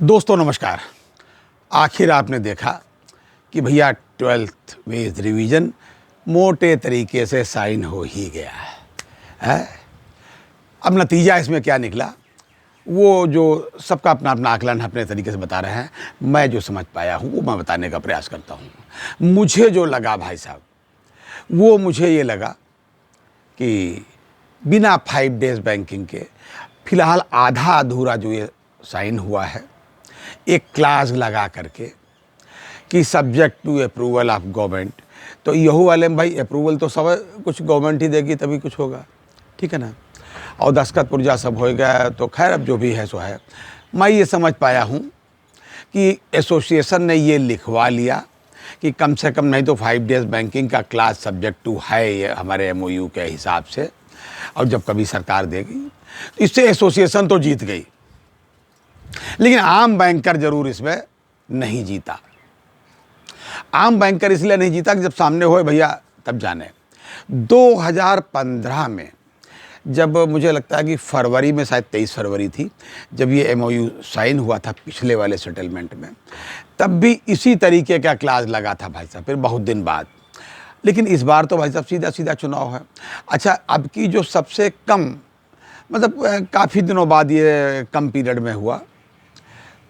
दोस्तों नमस्कार। आखिर आपने देखा कि भैया 12th वेज रिवीजन मोटे तरीके से साइन हो ही गया है। अब नतीजा इसमें क्या निकला, वो जो सबका अपना अपना आकलन अपने तरीके से बता रहे हैं, मैं जो समझ पाया हूँ वो मैं बताने का प्रयास करता हूँ। मुझे जो लगा भाई साहब, वो मुझे ये लगा कि बिना 5 डेज बैंकिंग के फिलहाल आधा अधूरा जो ये साइन हुआ है, एक क्लास लगा करके कि subject to approval of government, तो यहू वाले में भाई अप्रूवल तो सब कुछ गवर्नमेंट ही देगी तभी कुछ होगा, ठीक है ना। और दस्तखत पुर्जा सब हो गया तो खैर अब जो भी है सो है। मैं ये समझ पाया हूँ कि एसोसिएशन ने ये लिखवा लिया कि कम से कम नहीं तो 5 डेज बैंकिंग का क्लास सब्जेक्ट टू है ये हमारे MOU के हिसाब से, और जब कभी सरकार देगी तो इससे एसोसिएशन तो जीत गई, लेकिन आम बैंकर जरूर इसमें नहीं जीता। आम बैंकर इसलिए नहीं जीता कि जब सामने होए भैया तब जाने। 2015 में जब मुझे लगता है कि फरवरी में, शायद 23 फरवरी थी, जब ये MOU साइन हुआ था पिछले वाले सेटलमेंट में, तब भी इसी तरीके का क्लास लगा था भाई साहब, फिर बहुत दिन बाद। लेकिन इस बार तो भाई साहब सीधा सीधा चुनाव है। अच्छा, अब की जो सबसे कम, मतलब काफ़ी दिनों बाद ये कम पीरियड में हुआ,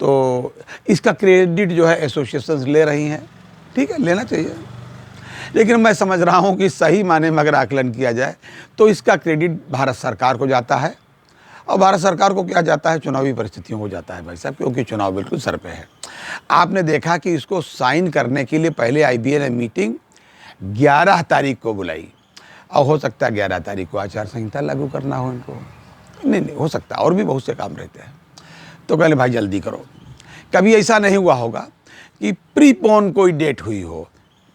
तो इसका क्रेडिट जो है एसोसिएशंस ले रही हैं, ठीक है, लेना चाहिए। लेकिन मैं समझ रहा हूँ कि सही माने में अगर आकलन किया जाए तो इसका क्रेडिट भारत सरकार को जाता है, और भारत सरकार को क्या जाता है, चुनावी परिस्थितियों को जाता है भाई साहब, क्योंकि चुनाव बिल्कुल सर पे है। आपने देखा कि इसको साइन करने के लिए पहले IBA ने मीटिंग 11 तारीख को बुलाई, और हो सकता है 11 तारीख को आचार संहिता लागू करना हो इनको, नहीं हो सकता, और भी बहुत से काम रहते हैं। तो कहले भाई जल्दी करो। कभी ऐसा नहीं हुआ होगा कि प्रीपोन कोई डेट हुई हो,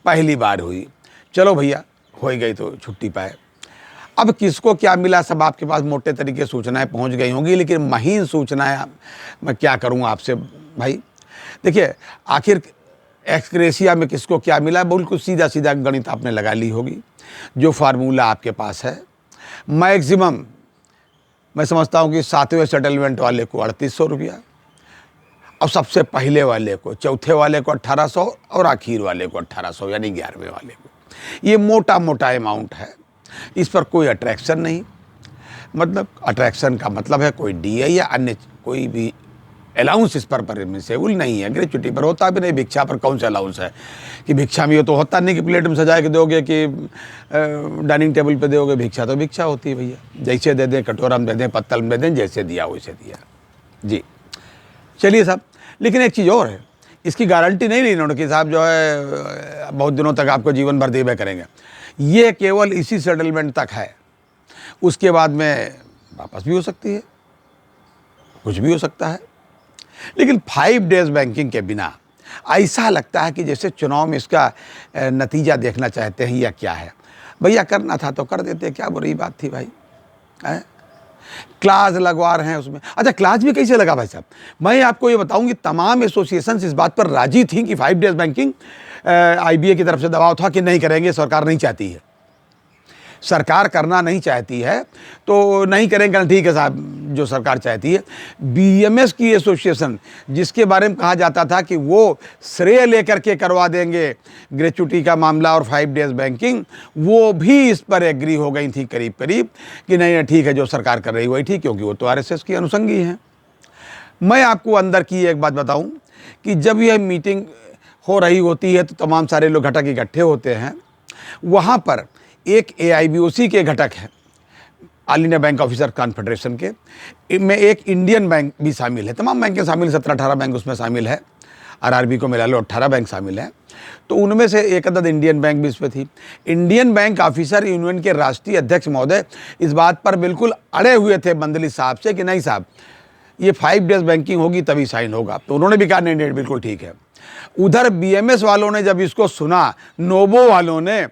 पहली बार हुई, चलो भैया हो गई तो छुट्टी पाए। अब किसको क्या मिला, सब आपके पास मोटे तरीके सूचनाएं पहुंच गई होंगी, लेकिन महीन सूचनाएं मैं क्या करूं आपसे भाई। देखिए, आखिर एक्सग्रेशिया में किसको क्या मिला, बिल्कुल सीधा सीधा गणित आपने लगा ली होगी। जो फार्मूला आपके पास है, मैक्सिमम मैं समझता हूँ कि 7वें सेटलमेंट वाले को 3800 रुपया, और सबसे पहले वाले को, चौथे वाले को 1800, और आखिर वाले को 1800, यानी 11वें वाले को। ये मोटा मोटा अमाउंट है, इस पर कोई अट्रैक्शन नहीं। मतलब अट्रैक्शन का मतलब है कोई DA या अन्य कोई भी अलाउंस इस पर परमिसेबल नहीं है। ग्रेचुटी पर होता भी नहीं, भिक्षा पर कौन सा अलाउंस है कि भिक्षा में ये तो होता नहीं कि प्लेट में सजा के दोगे कि डाइनिंग टेबल पे दोगे। भिक्षा तो भिक्षा होती है भैया, जैसे दे दें, कटोरा में दे दें, पत्तल में दे दें, जैसे दिया वैसे दिया जी। चलिए साहब, लेकिन एक चीज़ और है, इसकी गारंटी नहीं ली इन्होंने कि साहब जो है बहुत दिनों तक आपको जीवन भर देवे करेंगे। ये केवल इसी सेटलमेंट तक है, उसके बाद में वापस भी हो सकती है, कुछ भी हो सकता है। लेकिन 5 डेज बैंकिंग के बिना ऐसा लगता है कि जैसे चुनाव में इसका नतीजा देखना चाहते हैं या क्या है। भैया करना था तो कर देते, क्या बुरी बात थी भाई, है? क्लास लगवा रहे हैं उसमें। अच्छा, क्लास भी कैसे लगा भाई साहब, मैं आपको ये बताऊं कि तमाम एसोसिएशन इस बात पर राजी थी कि 5 डेज बैंकिंग, IBA की तरफ से दबाव था कि नहीं करेंगे, सरकार नहीं चाहती है, सरकार करना नहीं चाहती है तो नहीं करेंगे, ठीक है साहब, जो सरकार चाहती है। BMS की एसोसिएशन, जिसके बारे में कहा जाता था कि वो श्रेय लेकर के करवा देंगे ग्रेचुटी का मामला और 5 डेज बैंकिंग, वो भी इस पर एग्री हो गई थी करीब करीब कि नहीं ठीक है, जो सरकार कर रही वही ठीक, क्योंकि वो तो RSS की अनुषंगी हैं। मैं आपको अंदर की एक बात बताऊं कि जब यह मीटिंग हो रही होती है तो तमाम सारे लोग घटक इकट्ठे होते हैं। वहाँ पर एक AIBOC के घटक है, all India bank officer confederation के, में एक इंडियन बैंक भी शामिल है, तमाम बैंकें शामिल, 17-18 बैंक उसमें शामिल है, RRB को मिला लो 18 बैंक शामिल है। तो उनमें से एक अदद इंडियन बैंक भी इसमें थी। इंडियन बैंक ऑफिसर यूनियन के राष्ट्रीय अध्यक्ष महोदय इस बात पर बिल्कुल अड़े हुए थे मंदली साहब से कि नहीं साहब, ये 5 डेज बैंकिंग होगी तभी साइन होगा। तो उन्होंने भी कहा नहीं बिल्कुल ठीक है। उधर BMS वालों ने जब इसको सुना, नोबो वालों ने,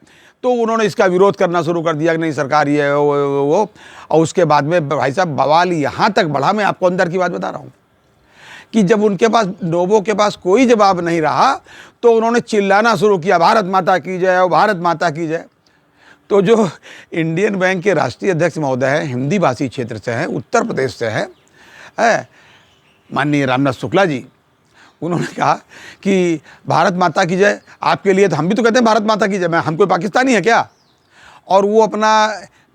तो उन्होंने इसका विरोध करना शुरू कर दिया कि नहीं सरकार ये वो। और उसके बाद में भाई साहब बवाल यहाँ तक बढ़ा, मैं आपको अंदर की बात बता रहा हूँ, कि जब उनके पास, नोबो के पास कोई जवाब नहीं रहा तो उन्होंने चिल्लाना शुरू किया, भारत माता की जय, और भारत माता की जय। तो जो इंडियन बैंक के राष्ट्रीय अध्यक्ष महोदय हैं, हिंदी भाषी क्षेत्र से हैं, उत्तर प्रदेश से हैं, माननीय रामनाथ शुक्ला जी, उन्होंने कहा कि भारत माता की जय, आपके लिए तो हम भी तो कहते हैं भारत माता की जय, मैं हम कोई पाकिस्तानी है क्या? और वो अपना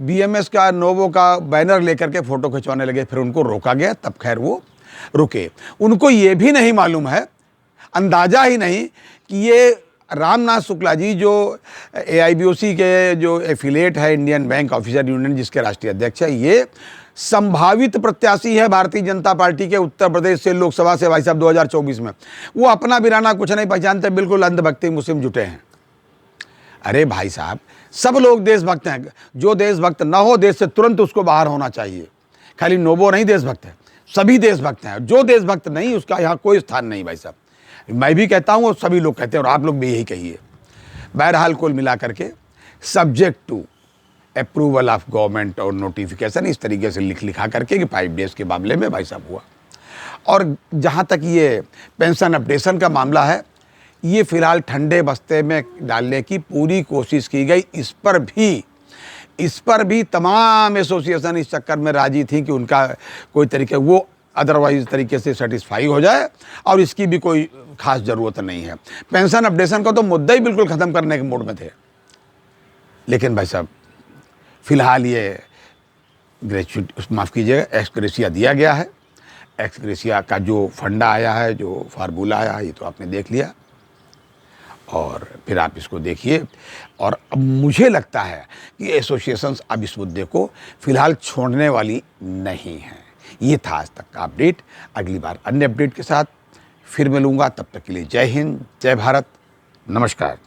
BMS का नोवो का बैनर लेकर के फ़ोटो खिंचवाने लगे। फिर उनको रोका गया, तब खैर वो रुके। उनको ये भी नहीं मालूम है, अंदाज़ा ही नहीं कि ये रामनाथ शुक्ला जी जो AIBOC के जो एफिलिएट है, इंडियन बैंक ऑफिसर यूनियन, जिसके राष्ट्रीय अध्यक्ष है, ये संभावित प्रत्याशी है भारतीय जनता पार्टी के उत्तर प्रदेश से लोकसभा से भाई साहब 2024 में। वो अपना बिराना कुछ नहीं पहचानते, बिल्कुल अंधभक्ति मुस्लिम जुटे हैं। अरे भाई साहब, सब लोग देशभक्त हैं, जो देशभक्त ना हो देश से तुरंत उसको बाहर होना चाहिए। खाली नोबो नहीं देशभक्त है, सभी देशभक्त हैं। जो देशभक्त नहीं उसका यहाँ कोई स्थान नहीं भाई साहब। मैं भी कहता हूँ और सभी लोग कहते हैं और आप लोग भी यही कहिए। बहरहाल कुल मिला करके subject to approval of government और नोटिफिकेशन, इस तरीके से लिखा करके कि 5 डेज़ के मामले में भाई साहब हुआ। और जहाँ तक ये पेंशन अपडेशन का मामला है, ये फ़िलहाल ठंडे बस्ते में डालने की पूरी कोशिश की गई। इस पर भी तमाम एसोसिएशन इस चक्कर में राजी थी कि उनका कोई तरीके वो अदरवाइज तरीके से सेटिस्फाई हो जाए और इसकी भी कोई ख़ास ज़रूरत नहीं है। पेंशन अपडेशन का तो मुद्दा ही बिल्कुल ख़त्म करने के मूड में थे। लेकिन भाई साहब फ़िलहाल ये ग्रेच्युटी, माफ़ कीजिएगा, एक्सग्रेशिया दिया गया है। एक्सग्रेशिया का जो फंडा आया है, जो फार्मूला आया है, ये तो आपने देख लिया और फिर आप इसको देखिए। और अब मुझे लगता है कि एसोसिएशंस अब इस मुद्दे को फ़िलहाल छोड़ने वाली नहीं हैं। ये था आज तक का अपडेट। अगली बार अन्य अपडेट के साथ फिर मिलूँगा, तब तक के लिए जय हिंद, जय भारत, नमस्कार।